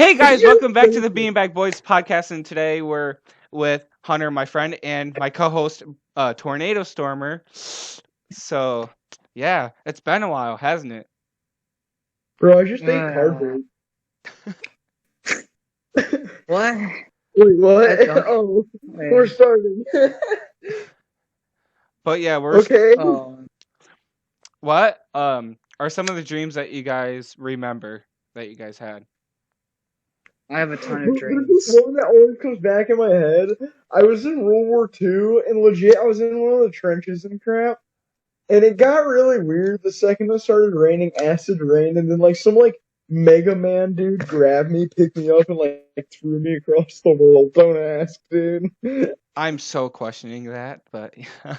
Hey guys, welcome back to the Beanbag Boys podcast, and today we're with Hunter, my friend, and my co-host, Tornado Stormer. So, yeah, it's been a while, hasn't it? Bro, I just ate cardboard. What? Wait, what? Okay. Oh, we're Wait. starting. But yeah, Okay. Oh, what are some of the dreams that you guys remember that you guys had? I have a ton of There's this dreams. one that always comes back in my head. I was in World War II, and legit, I was in one of the trenches and crap. And it got really weird the second it started raining acid rain, and then some Mega Man dude grabbed me, picked me up, and threw me across the world. Don't ask, dude. I'm so questioning that, but yeah.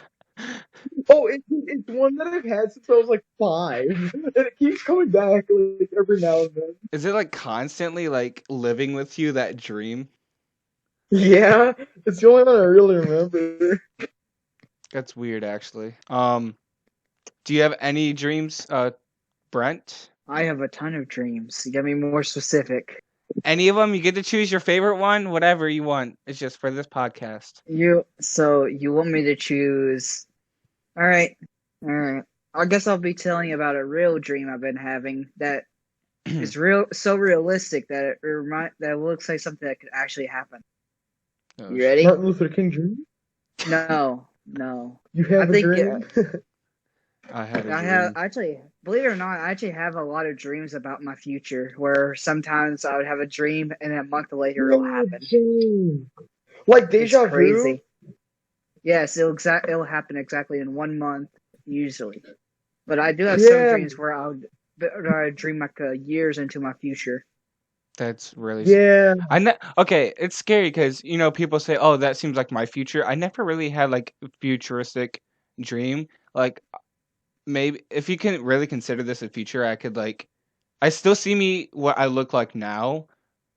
Oh, it's one that I've had since I was like 5, and it keeps coming back every now and then. Is it like constantly like living with you, that dream? Yeah, it's the only one I really remember. That's weird, actually. Do you have any dreams, Brent? I have a ton of dreams. You got me more specific. Any of them? You get to choose your favorite one, whatever you want. It's just for this podcast. You want me to choose? All right, all right. I guess I'll be telling you about a real dream I've been having that is so realistic that it looks like something that could actually happen. Oh, You ready? Martin Luther King dream? No. You have I a think dream? I had a I have dream. actually, believe it or not, I actually have a lot of dreams about my future. Where sometimes I would have a dream, and then a month later it'll Yeah, happen. same. Like It's deja vu? crazy. Yes, it'll happen exactly in 1 month usually. But I do have some Yeah, dreams where I dream like years into my future. That's really. yeah. Okay, it's scary because people say, "Oh, that seems like my future." I never really had like a futuristic dream. Like maybe if you can really consider this a future, I could like. I still see me what I look like now,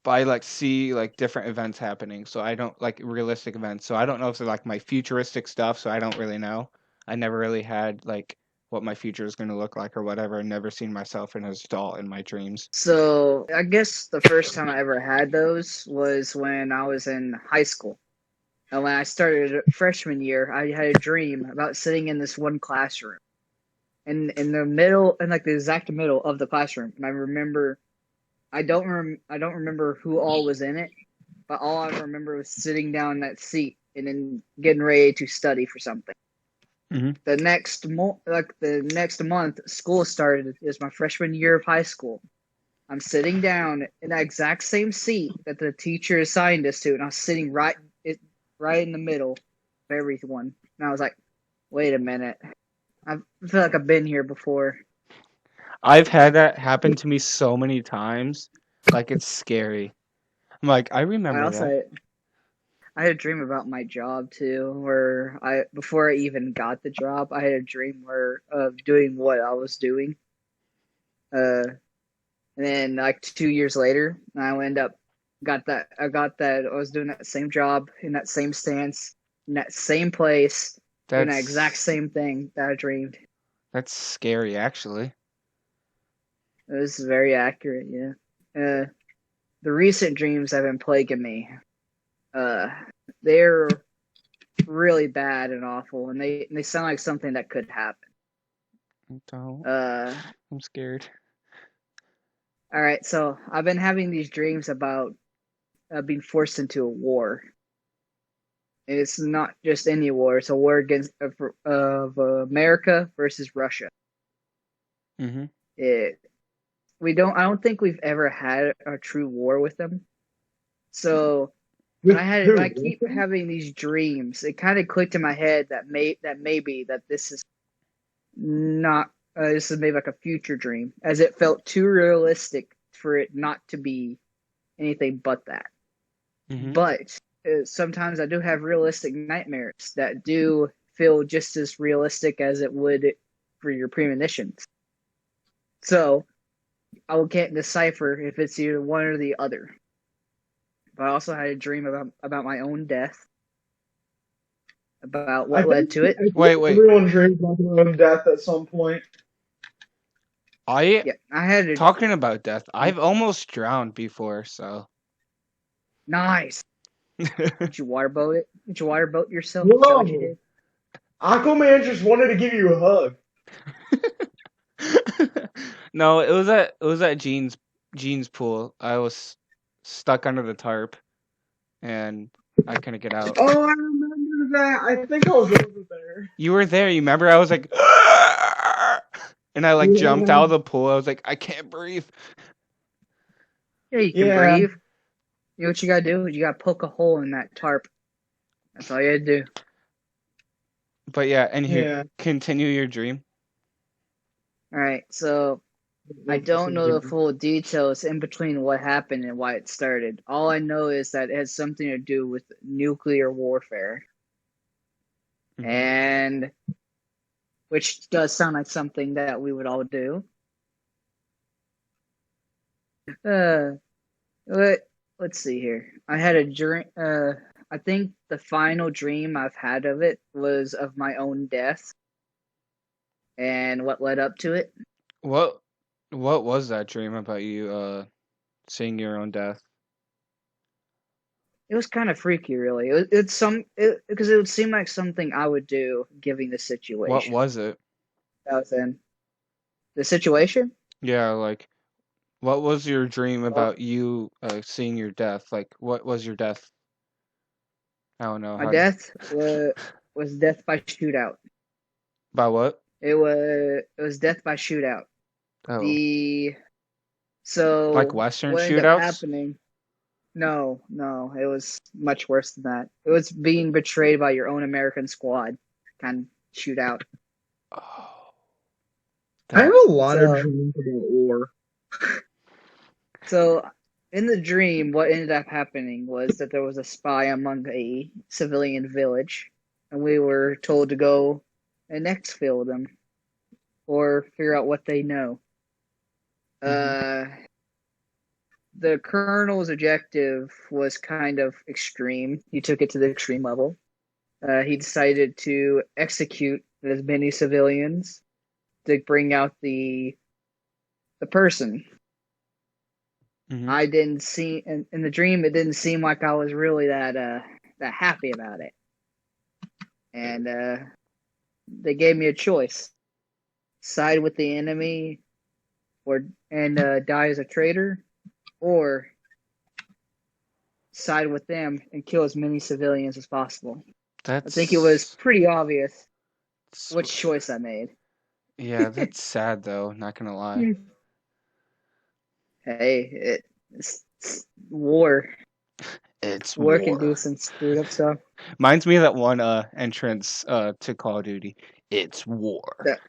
but I like see like different events happening. So I don't like realistic events. So I don't know if they're like my futuristic stuff. So I don't really know. I never really had like what my future is going to look like or whatever. I never seen myself in as adult in my dreams. So I guess the first time I ever had those was when I was in high school. And when I started freshman year, I had a dream about sitting in this one classroom. In the middle, in like the exact middle of the classroom. And I don't remember who all was in it, but all I remember was sitting down in that seat and then getting ready to study for something. Mm-hmm. The next month, school started. Is my freshman year of high school. I'm sitting down in that exact same seat that the teacher assigned us to, and I was sitting right in the middle of everyone. And I was like, "Wait a minute, I feel like I've been here before." I've had that happen to me so many times. Like it's scary. I'm like, I I remember that. also I had a dream about my job too, where before I even got the job, I had a dream where of doing what I was doing. Uh, and then like 2 years later, I end up got that I was doing that same job in that same stance in that same place, doing that exact That's same thing that I dreamed. that's scary actually. It was very accurate, yeah. The recent dreams have been plaguing me. Uh, they're really bad and awful, and they sound like something that could happen. Don't. Uh, I'm scared. all right, so I've been having these dreams about being forced into a war. And it's not just any war; it's a war against of America versus Russia. Mm-hmm. It I don't think we've ever had a true war with them. So With when who? I keep having these dreams, it kind of clicked in my head that maybe that this is not this is maybe like a future dream, as it felt too realistic for it not to be anything but that. Mm-hmm. But sometimes I do have realistic nightmares that do feel just as realistic as it would for your premonitions. So I can't decipher if it's either one or the other. But I also had a dream about my own death, about I what think, led to it. I think Wait. everyone dreams about their own death at some point. I Yeah, I had a talking about death. I've almost drowned before, so. nice. Did you waterboat it? Did you waterboat yourself? Is that what you Whoa! did? Aquaman just wanted to give you a hug. No, it was at Jean's pool. I was stuck under the tarp, and I couldn't get out. Oh, I remember that. I think I was over there. You were there. You remember? I was like, and I like jumped out Yeah. of the pool. I was like, I can't breathe. Yeah, you can Yeah. breathe. You know what you gotta do? You gotta poke a hole in that tarp. That's all you gotta do. But yeah, and here, Yeah. continue your dream. Alright, so I don't know the full details in between what happened and why it started. All I know is that it has something to do with nuclear warfare. Mhm. And which does sound like something that we would all do. Let's see here. I had a dream. I think the final dream I've had of it was of my own death and what led up to it. What what was that dream about you seeing your own death? It was kind of freaky, really. Because it would seem like something I would do, given the What situation was it? that I was in. The situation, Yeah, like what was your dream well, about you seeing your death? Like what was your death? I don't know my how to. death was death by shootout. By what? It was death by shootout. Oh, The like so Western what ended up shootouts? happening? No, no, it was much worse than that. It was being betrayed by your own American squad kind of shootout. Oh, I have that. a lot of So, dreams about war. so in the dream, what ended up happening was that there was a spy among a civilian village, and we were told to go and exfil them or figure out what they know. Hmm. Uh, the colonel's objective was kind of extreme. He took it to the extreme level. He decided to execute as many civilians to bring out the person. Hmm. I didn't see in the dream. It didn't seem like I was really that happy about it, and they gave me a choice: side with the enemy, and die as a traitor, or side with them and kill as many civilians as possible. I think it was That's, pretty obvious that's which choice I made. yeah, that's sad though. Not gonna lie. Hey, it's war. It's War can war. do some screwed up stuff. Reminds me of that one entrance to Call of Duty. It's war. That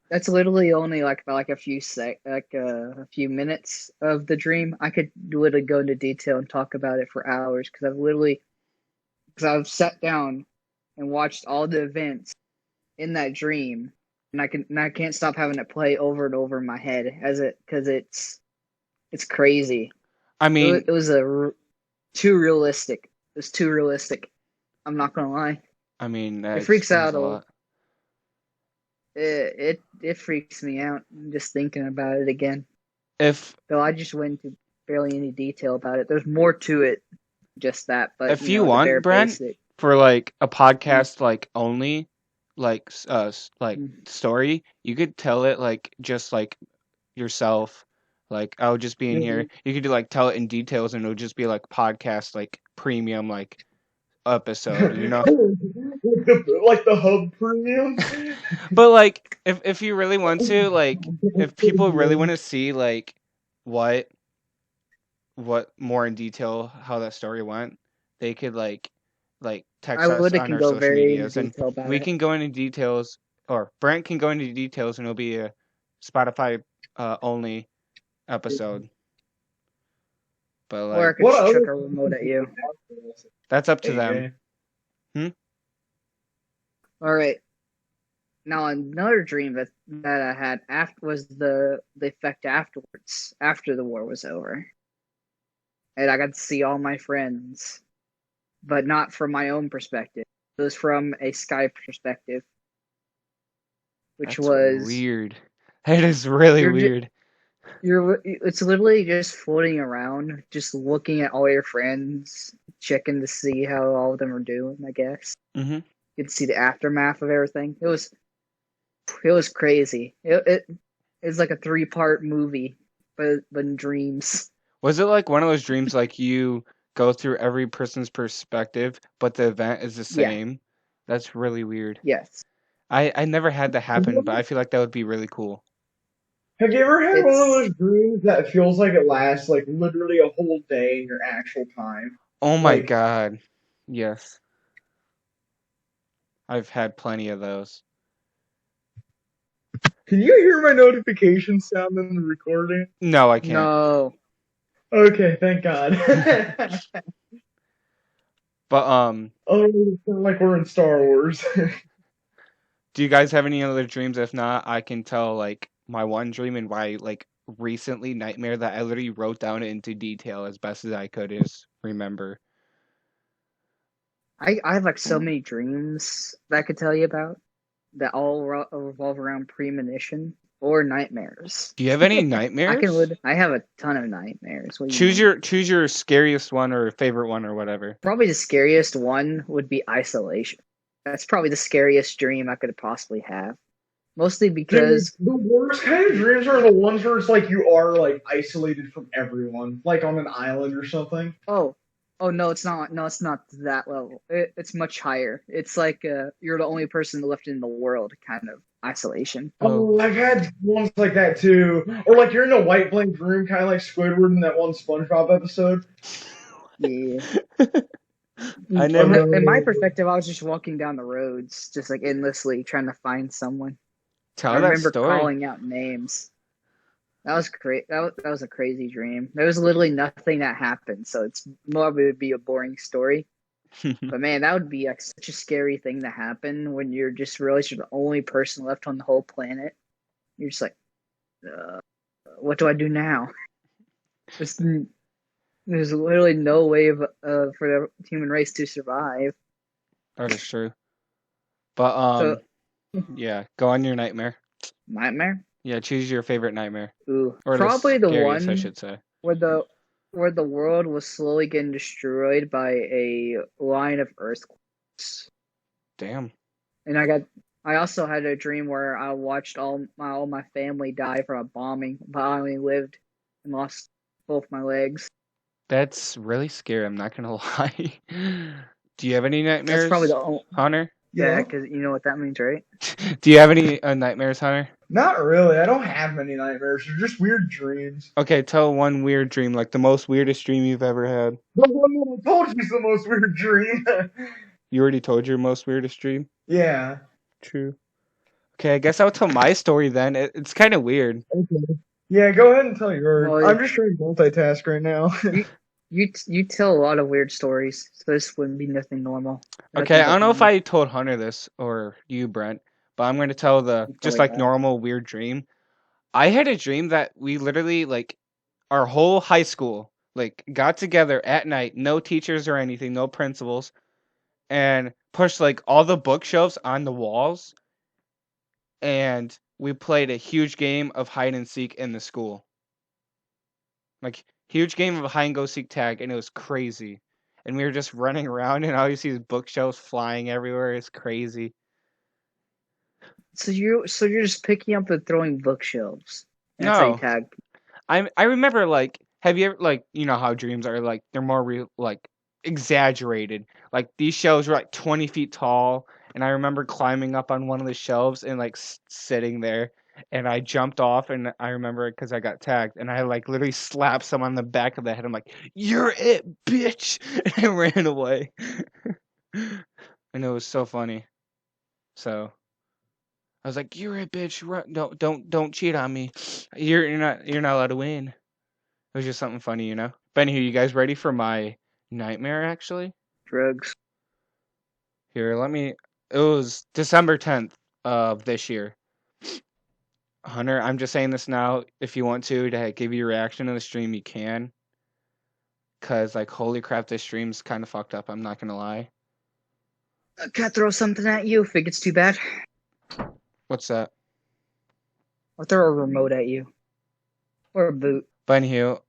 that's literally only like a few minutes of the dream. I could literally go into detail and talk about it for hours because I've sat down and watched all the events in that dream, and I can't stop having it play over and over in my head as it because it's crazy. I mean, It was too realistic. It was too realistic. I'm not gonna lie. that It freaks explains out a a lot. it freaks me out just thinking about it again. If Though I just went into barely any detail about it. There's more to it, just that, but if you the want, bare Brent, basic. for like a Mm, podcast like only, like like mm, story, you could tell it like just like yourself. Like I would just be in here. Mhm. You could like tell it in details, and it would just be like podcast, like premium, like episode. You know. Like the hub premium. But like, if you really want to, like, if people really want to see like what what more in detail how that story went, they could like I text us would on can our go social very into medias, and detail about we it, can go into details, or Brent can go into details, and it'll be a Spotify only episode. But or I like, could What just other chuck a remote at you. that's up to them. AJ? Hmm? All right. Now another dream that I had after was the effect afterwards, after the war was over, and I got to see all my friends, but not from my own perspective. It was from a Skype perspective, which That's was weird. It is really You're just, weird. it's literally just floating around, just looking at all your friends, checking to see how all of them are doing, I guess. Hmm. You could see the aftermath of everything. It was crazy. It's like a 3-part movie, but in dreams. Was it like one of those dreams like you go through every person's perspective, but the event is the Yeah, same? That's really weird. yes. I never had that happen, but I feel like that would be really cool. Have you ever had one of It's those dreams that feels like it lasts like literally a whole day in your actual time? Oh my Like, God. Yes. I've had plenty of those. can you hear my notification sound in the recording? No, I can't. no. Okay, thank God. But Oh, it's not like we're in Star Wars. do you guys have any other dreams? If not, I can tell like my one dream and why like recently nightmare that I literally wrote down into detail as best as I could is remember. I have like so many dreams that I could tell you about that all revolve around premonition or nightmares. Do you have any nightmares? I have a ton of nightmares. What do you Choose mean? your scariest one or favorite one or whatever. Probably the scariest one would be isolation. That's probably the scariest dream I could possibly have. Mostly Dude, because the worst kind of dreams are the ones where it's like you are like isolated from everyone, like on an island or something. oh no, it's not. No, it's not that level. It's much higher. It's like you're the only person left in the world kind of isolation. Oh, Oh, I've had ones like that too. Or like you're in a white blank room, kind of like Squidward in that one SpongeBob episode. Yeah. I From never in my perspective, I was just walking down the roads, just like endlessly trying to find someone. I tell that remember story. calling out names. That was great. That was a crazy dream. There was literally nothing that happened, so it's more would be a boring story. But man, that would be like such a scary thing to happen when you're just realize you're the only person left on the whole planet. You're just like, uh, what do I do now? There's, there's literally no way for the human race to survive. That is true. But So yeah, go on your nightmare. nightmare. Yeah, choose your favorite nightmare. Ooh, Or the probably the scariest, I one should say. where the world was slowly getting destroyed by a line of earthquakes. Damn. And I also had a dream where I watched all my family die from a bombing, but I only lived and lost both my legs. That's really scary, I'm not gonna lie. Do you have any That's probably nightmares, the only, Hunter? yeah, Yeah. because you know what that means, right? Do you have any nightmares, Hunter? Not really. I don't have many nightmares. They're just weird dreams. Okay, tell one weird dream, like the most weirdest dream you've ever had. The one that I told you is the most weird dream. You already told your most weirdest dream? Yeah. True. Okay, I guess I'll tell my story then. It's kind of weird. Okay. Yeah, go ahead and tell yours. Well, I'm just trying to multitask right now. you tell a lot of weird stories, so this wouldn't be nothing normal. Okay, Nothing I don't but know if normal. I told Hunter this or you, Brent, but I'm going to tell the You just probably like have. normal weird dream. I had a dream that we literally like our whole high school like got together at night, no teachers or anything, no principals, and pushed like all the bookshelves on the walls, and we played a huge game of hide and seek in the school. Like huge game of hide and go seek tag, and it was crazy. And we were just running around, and all you see is bookshelves flying everywhere. It's crazy. So you're just picking up and throwing bookshelves. And that's how you No, tag. I remember like have you ever like you know how dreams are like they're more real like exaggerated. Like these shelves were like 20 feet tall, and I remember climbing up on one of the shelves and like sitting there, and I jumped off, and I remember it because I got tagged, and I like literally slapped someone on the back of the head. I'm like, "You're it, bitch!" and I ran away, and it was so funny. So I was like, "You're it, bitch! Run, don't cheat on me. You're not allowed to win." It was just something funny, you know? But anywho, you guys ready for my nightmare, actually? Drugs. Here, let me... It was December 10th of this year. Hunter, I'm just saying this now. If you want to give your reaction to the stream, you can. Because, like, holy crap, this stream's kind of fucked up. I'm not going to lie. Can I throw something at you if it gets too bad? What's that? I'll throw a remote at you. Or a boot. But anywho,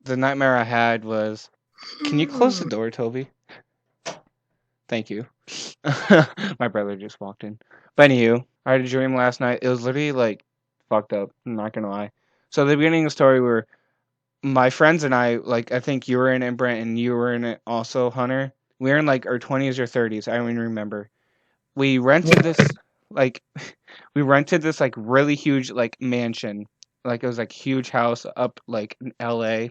the nightmare I had was, can you close the door, Toby? Thank you. My brother just walked in. But anywho, I had a dream last night. It was literally like fucked up. I'm not gonna lie. So the beginning of the story where my friends and I, like I think you were in it, Brent, and you were in it also, Hunter. We were in like our 20s or 30s. I don't even remember. We rented this like we rented this like really huge like mansion. Like it was like huge house up like in LA,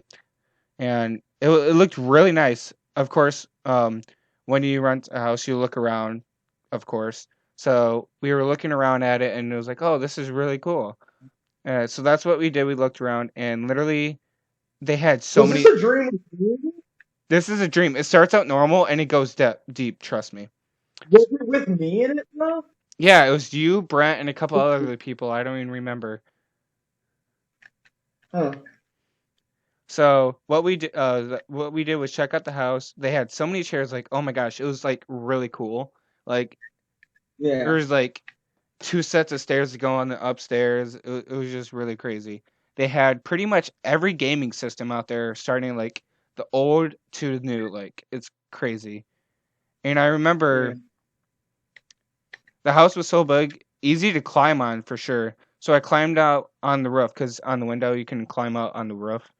and it looked really nice. Of course, when you rent a house, you look around, of course. So we were looking around at it, and it was like, oh, this is really cool. So that's what we did. We looked around, and literally, they had so Was this many. a dream? This is a dream. It starts out normal, and it goes deep. Trust me. Was it with me in it though? Yeah, it was you, Brent, and a couple other people. I don't even remember. Huh. So what we did was check out the house. They had so many chairs. Like, oh my gosh, it was like really cool. Like there Yeah. was like two sets of stairs to go on the upstairs. It was just really crazy. They had pretty much every gaming system out there, starting like the old to the new. Like it's crazy. And I Yeah. remember the house was so big, easy to climb on for sure. So I climbed out on the roof because on the window you can climb out on the roof.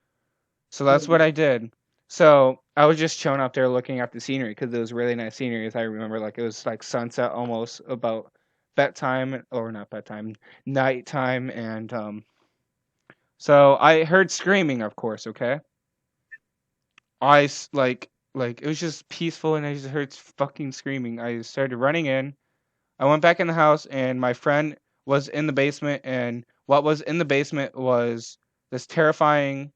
So that's what I did. So I was just chilling up there looking at the scenery because it was really nice scenery. As I remember, like it was like sunset almost about bedtime or not bedtime, nighttime, and so I heard screaming, of course. Okay, like it was just peaceful, and I just heard fucking screaming. I started running in. I went back in the house, and my friend was in the basement, and what was in the basement was this terrifying.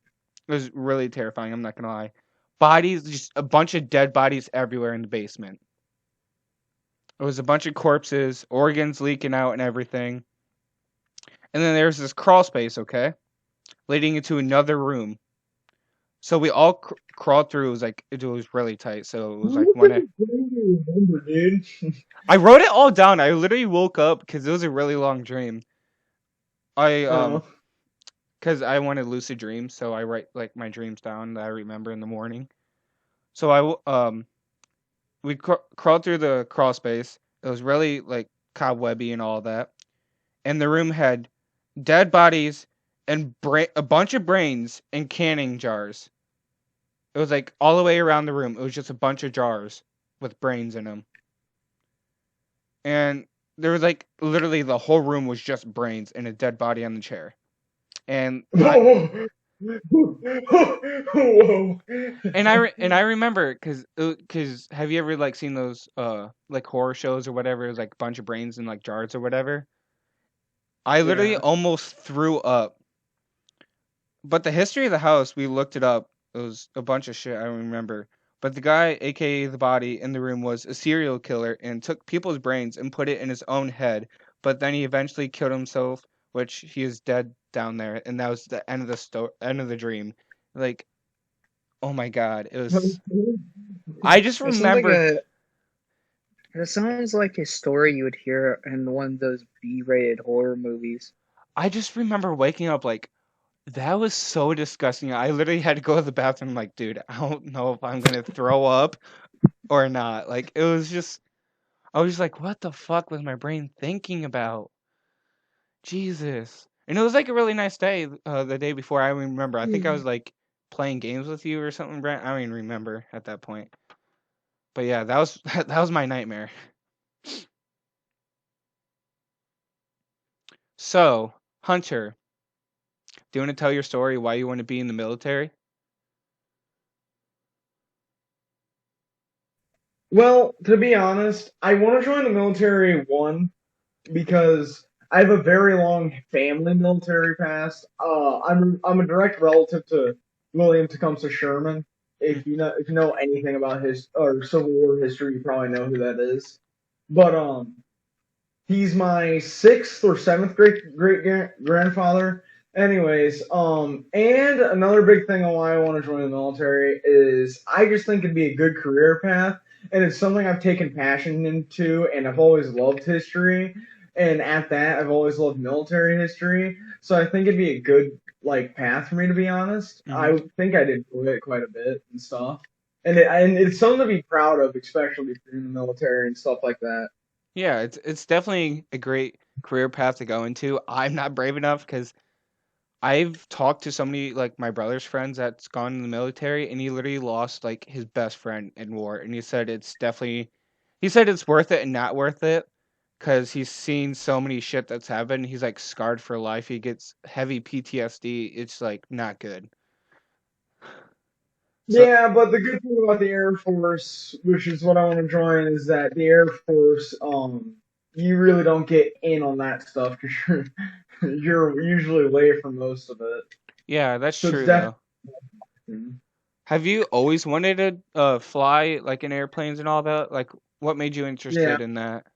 It was really terrifying. I'm not gonna lie. Bodies, just a bunch of dead bodies everywhere in the basement. It was a bunch of corpses, organs leaking out, and everything. And then there's this crawl space, okay, leading into another room. So we all crawled through. It was really tight. So it was like What when kind of dream do you remember, dude? I wrote it all down. I literally woke up because it was a really long dream. I Oh. because I wanted lucid dreams, so I write like my dreams down that I remember in the morning. So we crawled through the crawl space. It was really like cobwebby and all that. And the room had dead bodies and a bunch of brains in canning jars. It was like all the way around the room. It was just a bunch of jars with brains in them. And there was like literally the whole room was just brains and a dead body on the chair. And I Whoa. Whoa. and I remember because have you ever like seen those like horror shows or whatever? It was like a bunch of brains in like jars or whatever. I literally Yeah. almost threw up. But the history of the house, we looked it up. It was a bunch of shit. I don't remember. But the guy, aka the body in the room, was a serial killer and took people's brains and put it in his own head. But then he eventually killed himself, which he is dead down there. And that was the end of end of the dream. Like, oh my god, it was. I just That sounds like remember. a that sounds like a story you would hear in one of those B-rated horror movies. I just remember waking up like that was so disgusting. I literally had to go to the bathroom. Like, dude, I don't know if I'm gonna throw up or not. Like, it was just. I was just like, what the fuck was my brain thinking about? Jesus. And it was like a really nice day the day before. I don't even remember. I think I was like playing games with you or something, Brent. I don't even remember at that point. But yeah, that was that was my nightmare. So, Hunter, do you want to tell your story why you want to be in the military? Well, to be honest, I want to join the military one because I have a very long family military past. I'm a direct relative to William Tecumseh Sherman. Mm. If you know anything about his or Civil War history, you probably know who that is. But he's my sixth or seventh great grandfather. Anyways, and another big thing on why I want to join the military is I just think it'd be a good career path, and it's something I've taken passion into, and I've always loved history, and at that, I've always loved military history. so I think it'd be a good like path for me to be honest. Hmm. I think I'd enjoy it quite a bit and stuff, and it's something to be proud of, especially if you're in the military and stuff like that. Yeah, it's definitely a great career path to go into. I'm not brave enough because I've talked to so many like my brother's friends that's gone in the military, and he literally lost like his best friend in war, and he said he said it's worth it and not worth it because he's seen so many shit that's happened. He's like scarred for life. He gets heavy PTSD. It's like not good. So Yeah, but the good thing about the Air Force, which is what I want to join, is that the Air Force, you really don't get in on that stuff because you're usually away from most of it. yeah, that's So it's true though. definitely. Have you always wanted to fly like in airplanes and all that? Like, what made you Yeah. interested in that?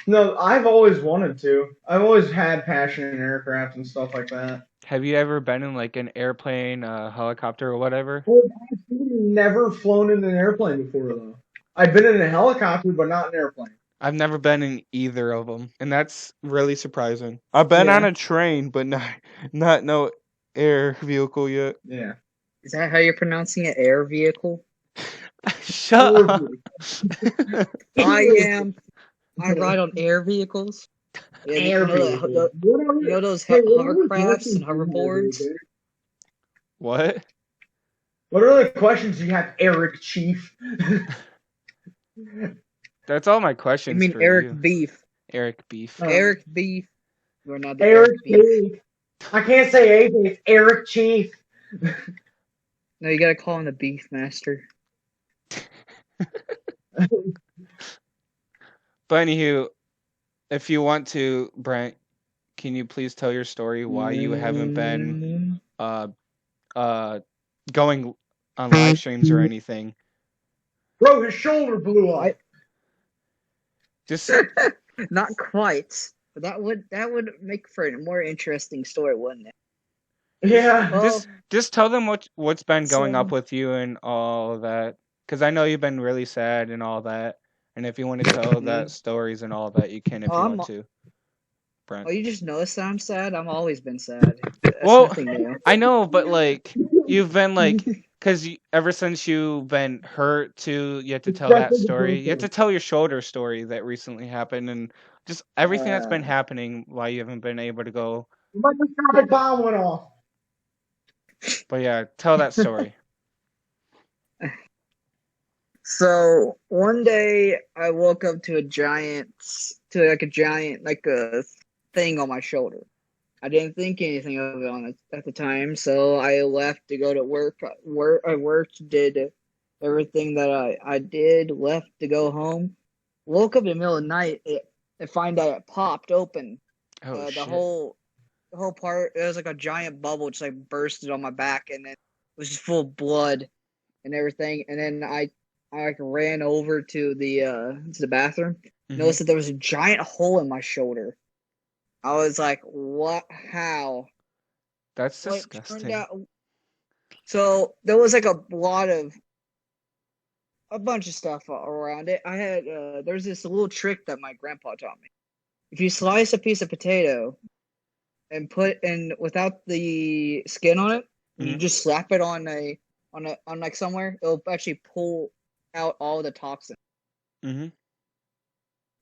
No, I've always wanted to. I've always had passion in aircraft and stuff like that. Have you ever been in like an airplane, helicopter, or whatever? I've never flown in an airplane before, though. I've been in a helicopter, but not an airplane. I've never been in either of them, and that's really surprising. I've been on Yeah, a train, but not no air vehicle yet. yeah. Is that how you're pronouncing it? Air vehicle? Shut up. I am. I ride on air vehicles. Yeah, Air vehicle. you know those Hey, what other hovercrafts questions and do you have, hoverboards? AJ? What? What other questions do you have, Eric Chief? That's all my You questions mean for Eric you, Beef? Eric Beef. Eric Beef. You're not the Eric Eric Beef. Chief. I can't say AJ, it's Eric Chief. No, you gotta call him the Beef Master. But anywho, if you want to, Brent, can you please tell your story why you haven't been uh uh going on live streams or anything? Bro, his shoulder blew up. Just Not quite, but that would make for a more interesting story, wouldn't it? Yeah. Well, just tell them what's been going up so with you and all of that, because I know you've been really sad and all that. And if you want to tell that stories and all that, you can if oh, you I'm. want to, Brent. Oh, you just noticed that I'm sad. I'm always been sad. That's Well, nothing new. I know, but like you've been like, because ever since you've been hurt too, you have to It's tell that definitely the story. first You have to one. tell your shoulder story that recently happened, and just everything that's been Uh, happening why you haven't been able to go. The microscopic bomb went off. But yeah, tell that story. so one day I woke up to a giant thing on my shoulder. I didn't think anything of it at the time, so I left to go to work. I worked, did everything that I did, left to go home. Woke up in the middle of the night and find out it popped open. Oh The shit. whole part, it was like a giant bubble just like bursted on my back, and then it was just full of blood and everything. And then I like ran over to the bathroom, Hmm. noticed that there was a giant hole in my shoulder. I was like, what? How? That's Well, it turned disgusting. out. So there was like a bunch of stuff around it. I had there's this little trick that my grandpa taught me. If you slice a piece of potato and put in without the skin on it, and you Hmm. just slap it on like somewhere, it'll actually pull out all the toxin. Hmm.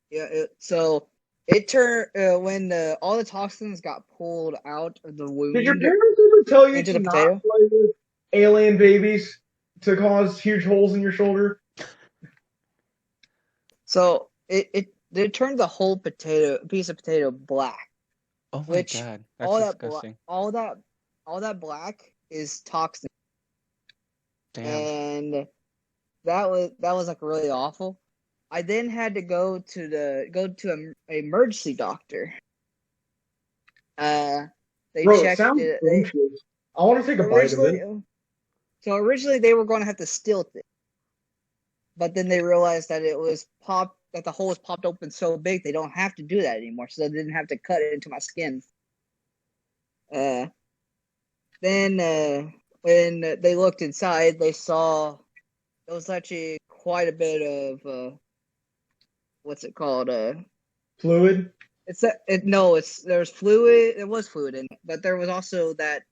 Yeah. So it turned when all the toxins got pulled out of the Did your wound parents ever tell you into to the not potato. play with alien babies to cause huge holes in your shoulder? So it turned the whole piece of potato black, Oh my which god, that's all that black disgusting. all that black is toxin, Damn. and that was like really awful. I then had to go to an emergency doctor. Uh, they Bro, it checked sounds it. They delicious. I want to take a bite of originally it. so originally they were going to have to stilt it, but then they realized that the hole was popped open so big they don't have to do that anymore, so they didn't have to cut it into my skin. Uh, then when they looked inside, they saw there was actually quite a bit of what's it called? Fluid? there's fluid. It was fluid in it, but there was also that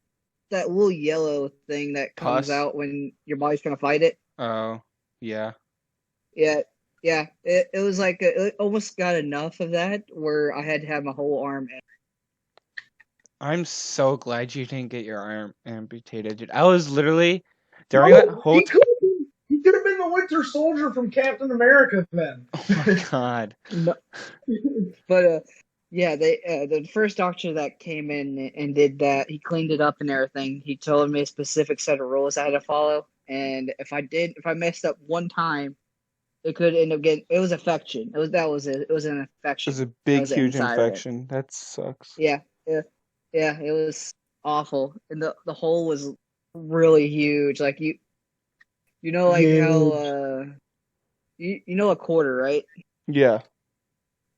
little yellow thing that comes Pus. out when your body's trying to fight it. Oh, yeah. Yeah, yeah. It was like it almost got enough of that where I had to have my whole arm. I'm so glad you didn't get your arm amputated, dude. I was literally during that No, whole time. he could have been the Winter Soldier from Captain America then. Oh my god. No, but yeah, they the first doctor that came in and did that, he cleaned it up and everything. He told me a specific set of rules I had to follow, and if I messed up one time, it could end up getting. It was infection. It was an It was infection a that big, was huge inside of it. infection. That sucks. Yeah, yeah, yeah. It was awful, and the hole was really huge. Like you know, like how Huge. you know a quarter, right? Yeah.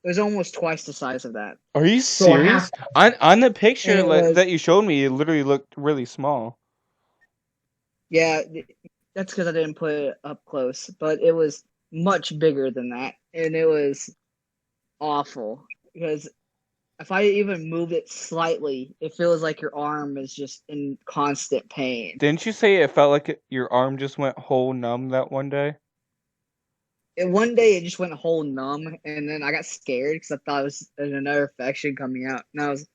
It was almost twice the size of that, Are you So I have serious? On the and picture it was that you showed me, it literally looked really small. yeah. That's because I didn't put it up close, but it was much bigger than that, and it was awful because if I even moved it slightly, it feels like your arm is just in constant pain. Didn't you say it felt like your arm just went whole numb that one day? And one day it just went whole numb, and then I got scared because I thought it was another infection coming out. And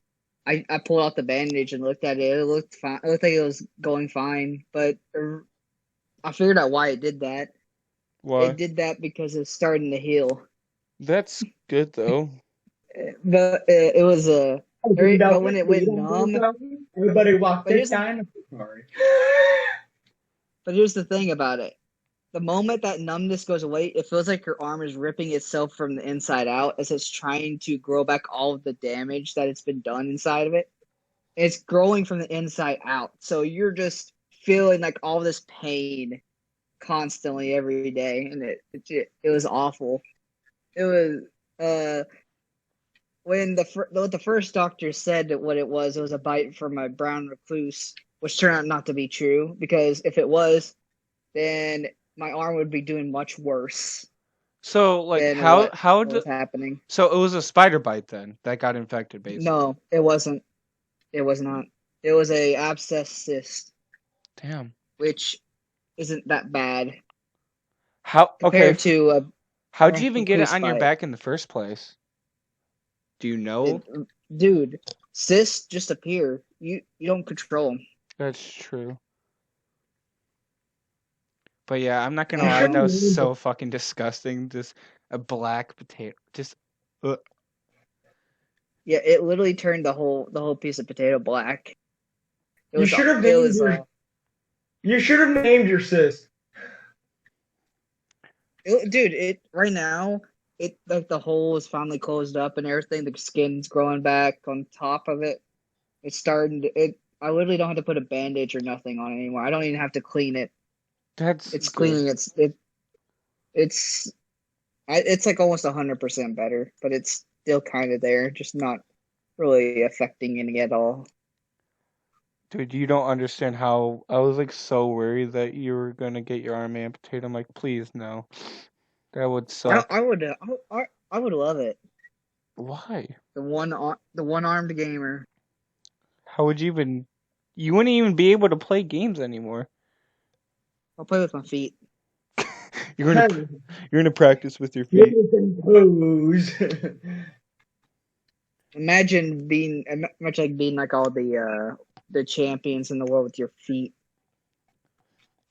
I pulled out the bandage and looked at it. It looked fine. It looked like it was going fine, but I figured out why it did that. It Why? did that because it's starting to heal. That's good though. But it was but when it went numb, Everybody walk but their here's time. Sorry. but here's the thing about it. The moment that numbness goes away, it feels like your arm is ripping itself from the inside out as it's trying to grow back all of the damage that it's been done inside of it. It's growing from the inside out. So you're just feeling like all this pain constantly every day, and it was awful. It was when the first doctor said that what it was a bite from a brown recluse, which turned out not to be true because if it was, then my arm would be doing much worse So like than how what was happening. so it was a spider bite then that got infected basically. No, it wasn't. It was not. It was a abscess cyst, Damn. which isn't that bad How okay, compared to a how'd you brown even get it recluse on your bite. back in the first place? Do you know? It, dude, cysts just appear. You don't control them. That's true. But yeah, I'm not gonna You lie, that shouldn't was name so fucking disgusting. Just a black potato. Just Yeah, it literally turned the whole piece of potato black. It You was should have it named was your. You should have named your sis. dude, it right now it like the hole is finally closed up and everything. The skin's growing back on top of it. It's starting to it. I literally don't have to put a bandage or nothing on it anymore. I don't even have to clean it. that's It's good. cleaning. It's it's like almost 100% better, but it's still kind of there, just not really affecting any at all. Dude, you don't understand how I was like so worried that you were gonna get your arm amputated. I'm like, please no. That would I suck. I would I would love it. Why? The one armed gamer. How would you even you wouldn't even be able to play games anymore. I'll play with my feet. You're gonna you're gonna practice with your feet. Little pose. Imagine much like being like all the champions in the world with your feet.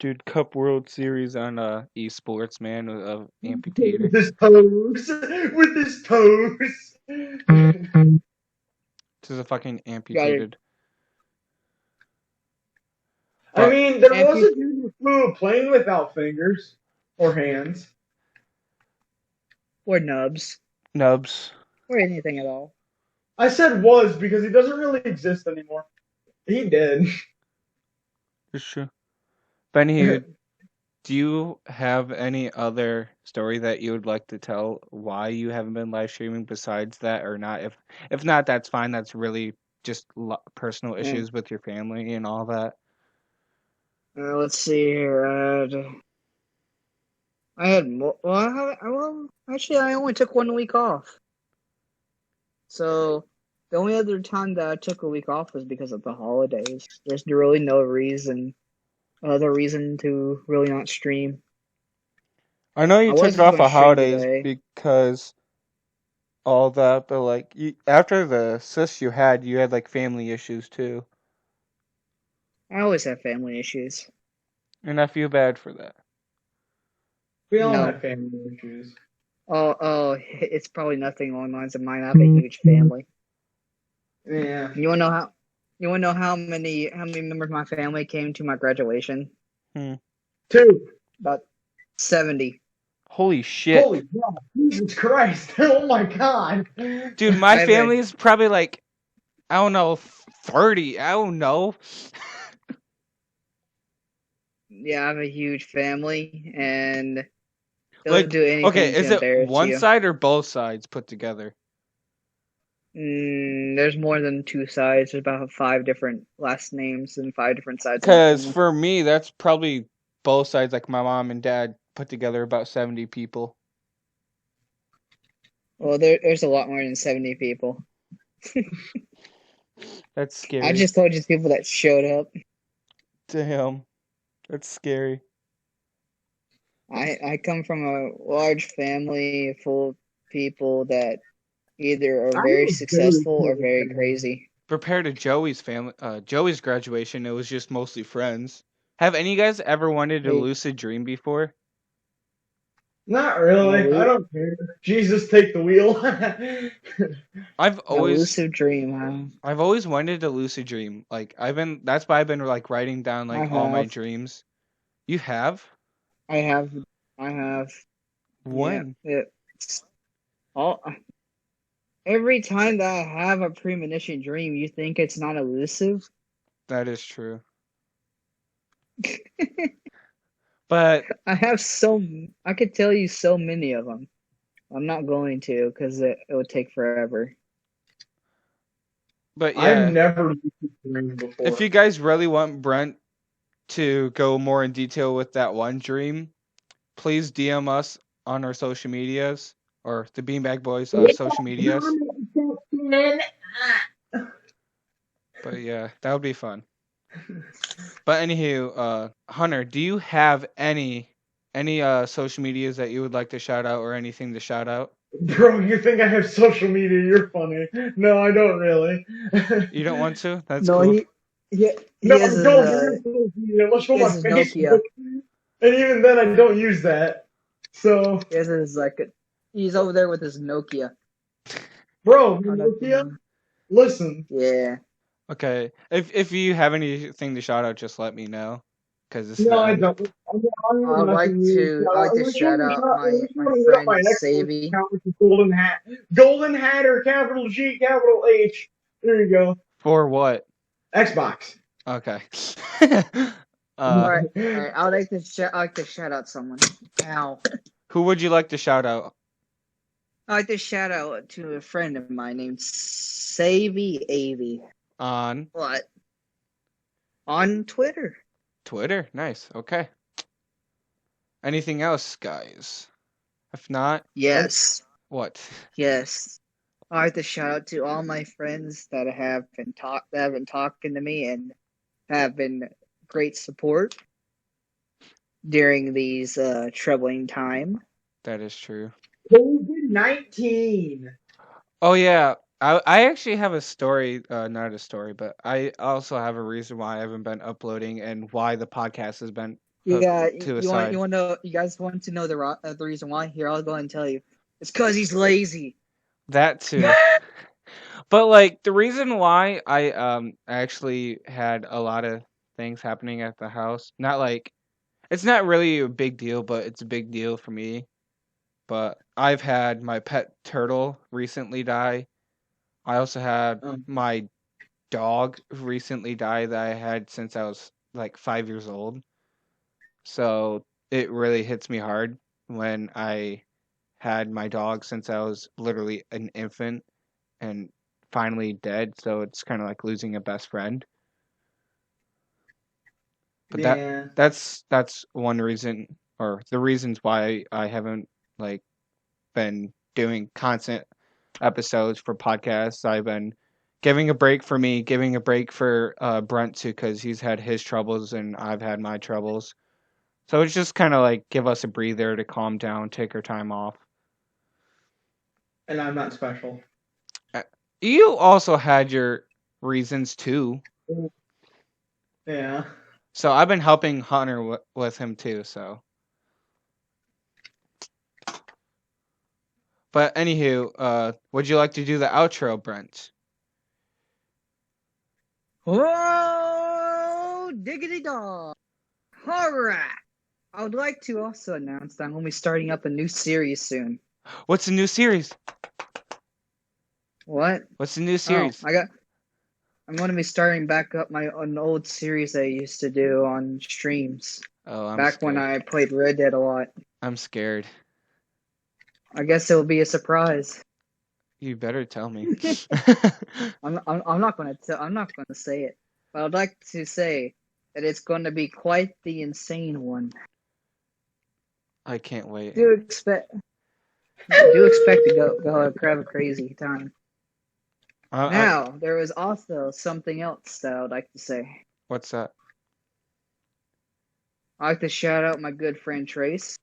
Dude, Cup World Series on esports, man, of amputator. With his toes. With his toes. This is a fucking Got it. amputated. I But mean, there was Ampu a dude who playing without fingers or hands. or nubs nubs. or anything at all. I said was because he doesn't really exist anymore. He did. It's true. Benny, do you have any other story that you would like to tell why you haven't been live streaming besides that or not? If not, that's fine. That's really just personal Yeah. issues with your family and all that. Let's see here. I had more. Well, actually, I only took 1 week off, So the only other time that I took a week off was because of the holidays. There's really no reason, other reason to really not stream. I know I you took was off going to of stream holidays today. because all that, but like after the cyst you had like family issues too, I always have family issues. and I feel bad for that. We all No. have family issues. Oh, it's probably nothing along the lines of mine. I have a huge family. Yeah. You wanna know how? You wanna know how many members of my family came to my graduation? Hmm. 2. About 70. Holy shit, Holy God, Jesus Christ! Oh my God! dude! I My have a family is probably like I don't know 30. I don't know. I have a huge family, and they'll Like do okay, anything to is it embarrass one you. side or both sides put together? There's more than two sides. There's about 5 different last names and 5 different sides of my Because family. for me, that's probably both sides, like my mom and dad put together about 70 people. Well, there's a lot more than 70 people. That's I scary. just told you the people that showed up. Damn, that's scary. I come from a large family full of people that either are I'm very a very successful or cool very family. crazy. Compared to Joey's family, Joey's graduation, it was just mostly friends. Have any of you guys ever wanted to Hey, lucid dream before? Not a, really. I lu- don't care. Jesus, take the wheel. I've a always, lucid dream, huh? I've always wanted to lucid dream. Like that's why I've been like writing down I like all my have. dreams. You have? I have. I have. Yeah. When? It's all. Every time that I have a premonition dream, you think it's not elusive. That is true. But I have I could tell you so many of them. I'm not going to because it would take forever. but I've yeah, never used this dream if you before. guys really want Brent to go more in detail with that one dream, please DM us on our social medias or the Beanbag Boys social medias. But yeah, that would be fun. But anywho, Hunter, do you have any social medias that you would like to shout out or anything to shout out? Bro, you think I have social media? You're funny. No, I don't really. You don't want to? That's No, cool. he No, has I his don't have social media. Let's show he has my his Facebook. Nokia. And even then, I don't use that. So, He has his he's over there with his Nokia. bro, I don't Nokia, know. listen. Yeah. Okay. If you have anything to shout out, just let me know. Because this is No, the I end. don't. I'm not messing with you. I like to shout out Unless you my want to hit up friend my Xbox Savy. account, which is Golden Hat. Golden Hatter, capital G, capital H. There you go. For what? Xbox. Okay. All uh, right, all right. I like to shout out someone. Ow. who would you like to shout out? I like to shout out to a friend of mine named Savy Avy. On What? On Twitter. Twitter. Nice. Okay. Anything else, guys? If not, Yes. what? Yes. I like to shout out to all my friends that have been talking to me and have been great support during these troubling time. That is true. COVID-19. Oh yeah. I actually have a story, not a story, but I also have a reason why I haven't been uploading and why the podcast has been put Yeah, to a side. you guys want to know the reason why? Here, I'll go and tell you. It's because he's lazy. That too. But like the reason why I actually had a lot of things happening at the house, not like it's not really a big deal, but it's a big deal for me. But I've had my pet turtle recently die. I also had my dog recently die that I had since I was like 5 years old. So it really hits me hard when I had my dog since I was literally an infant and finally dead. So it's kind of like losing a best friend. But Yeah. that's one reason or the reasons why I haven't like been doing constant episodes for podcasts. I've been giving a break for me, giving a break for Brent too, because he's had his troubles and I've had my troubles. So it's just kind of like give us a breather to calm down, take our time off. And I'm not special. You also had your reasons too. Yeah. So I've been helping Hunter with him too. So, but anywho, would you like to do the outro, Brent? Whoa, diggity dog. All right. I would like to also announce that I'm going to be starting up a new series soon. What's the new series? What? What's the new series? I'm going to be starting back up an old series I used to do on streams. Oh, I'm back scared. when I played Red Dead a lot. I'm scared. I guess it will be a surprise. You better tell me. I'm not going to say it, but I'd like to say that it's going to be quite the insane one. I can't wait. Do expect to go have a crazy time. Now, there was also something else that I would like to say. What's that? I'd like to shout out my good friend Trace.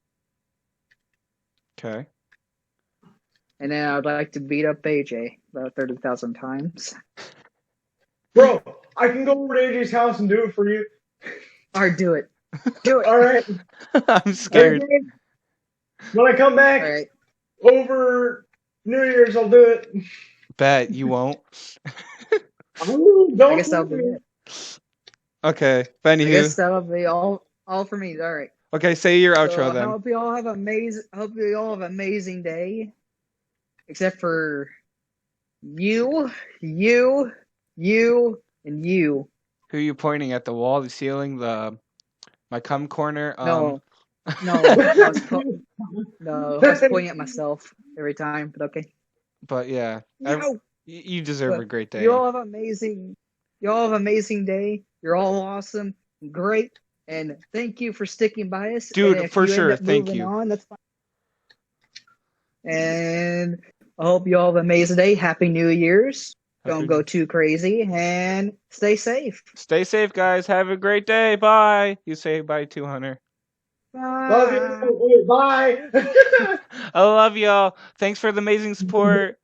Okay. And then I'd like to beat up AJ about 30,000 times. Bro, I can go over to AJ's house and do it for you. Alright, do it. Do it. Alright. I'm scared. When I come back over New Year's, I'll do it. Bet you won't. Don't I guess that'll be it. Okay, Benny. I guess that'll be all for me. All right. Okay, say your outro then. I hope you all have an amazing day. Except for you, and you. Who are you pointing at? The wall, the ceiling, my cum corner? No, I was pointing at myself every time, but okay. But yeah, you deserve a great day. You all have an amazing day. You're all awesome, great, and thank you for sticking by us. Dude, for sure, thank you. That's fine. And I hope you all have an amazing day. Happy New Year's. Don't go too crazy, and stay safe. Stay safe, guys. Have a great day. Bye. You say bye to Hunter. Bye. Love you. Bye. I love y'all. Thanks for the amazing support.